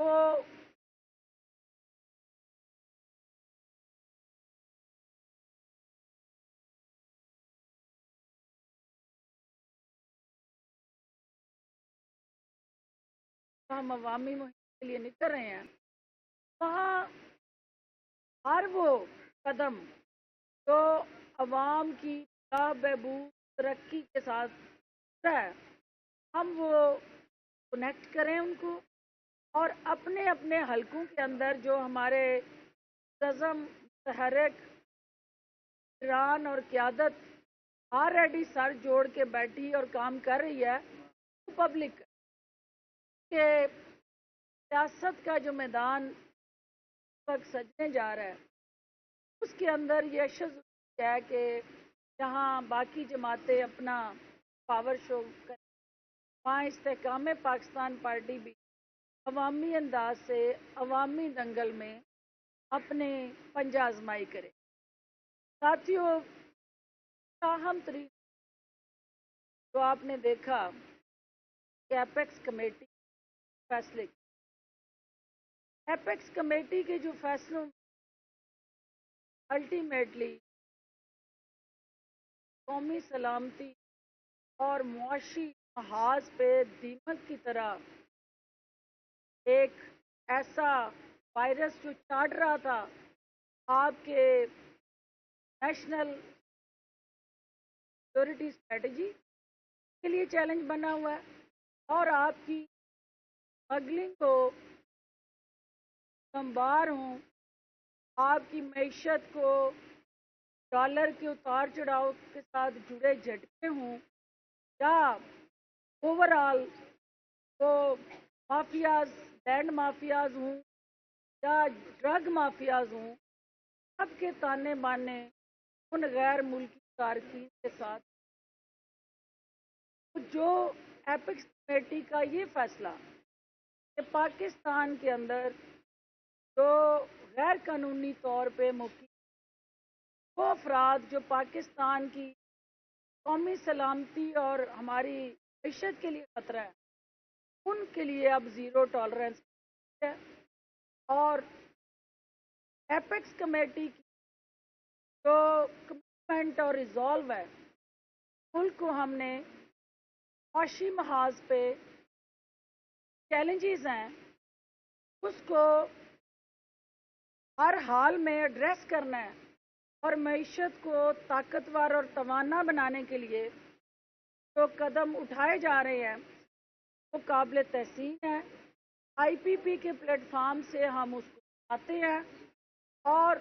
وہ ہم عوامی مہم کے لیے نکل رہے ہیں، وہاں ہر وہ قدم جو عوام کی فلاح بہبود ترقی کے ساتھ ہے، ہم وہ کنیکٹ کریں ان کو، اور اپنے اپنے حلقوں کے اندر جو ہمارے نظم متحرک ایران اور قیادت آلریڈی سر جوڑ کے بیٹھی اور کام کر رہی ہے، وہ پبلک کے سیاست کا جو میدان وقت سجنے جا رہا ہے، اس کے اندر یہ اشد ہے کہ جہاں باقی جماعتیں اپنا پاور شو کریں، وہاں استحکام پاکستان پارٹی بھی عوامی انداز سے عوامی دنگل میں اپنے پنجہ آزمائی کرے۔ ساتھیوں، اہم ترین جو آپ نے دیکھا کہ ایپیکس کمیٹی فیصلے، ایپیکس کمیٹی کے جو فیصلوں الٹیمیٹلی قومی سلامتی اور معاشی محاذ پہ دیمک کی طرح ایک ایسا وائرس جو چاٹ رہا تھا آپ کے نیشنل سیکورٹی اسٹریٹجی کے لیے چیلنج بنا ہوا ہے، اور آپ کی اسمگلنگ کو سنبار ہوں، آپ کی معیشت کو ڈالر کے اتار چڑھاؤ کے ساتھ جڑے جھٹکے ہوں، یا اوور آل وہ مافیاز، لینڈ مافیاز ہوں یا ڈرگ مافیاز ہوں، سب کے تانے بانے ان غیر ملکی تارکین کے ساتھ، جو ایپیکس کمیٹی کا یہ فیصلہ کہ پاکستان کے اندر جو غیر قانونی طور پہ مقیم وہ افراد جو پاکستان کی قومی سلامتی اور ہماری معیشت کے لیے خطرہ ہے، ان کے لیے اب زیرو ٹالرنس ہے، اور ایپیکس کمیٹی کی جو کمٹمنٹ اور ریزالو ہے، ملک کو ہم نے معاشی محاذ پہ چیلنجز ہیں اس کو ہر حال میں ایڈریس کرنا ہے، اور معیشت کو طاقتور اور توانا بنانے کے لیے جو قدم اٹھائے جا رہے ہیں وہ قابل تحسین ہے۔ آئی پی پی کے پلیٹ فارم سے ہم اس کو آتے ہیں، اور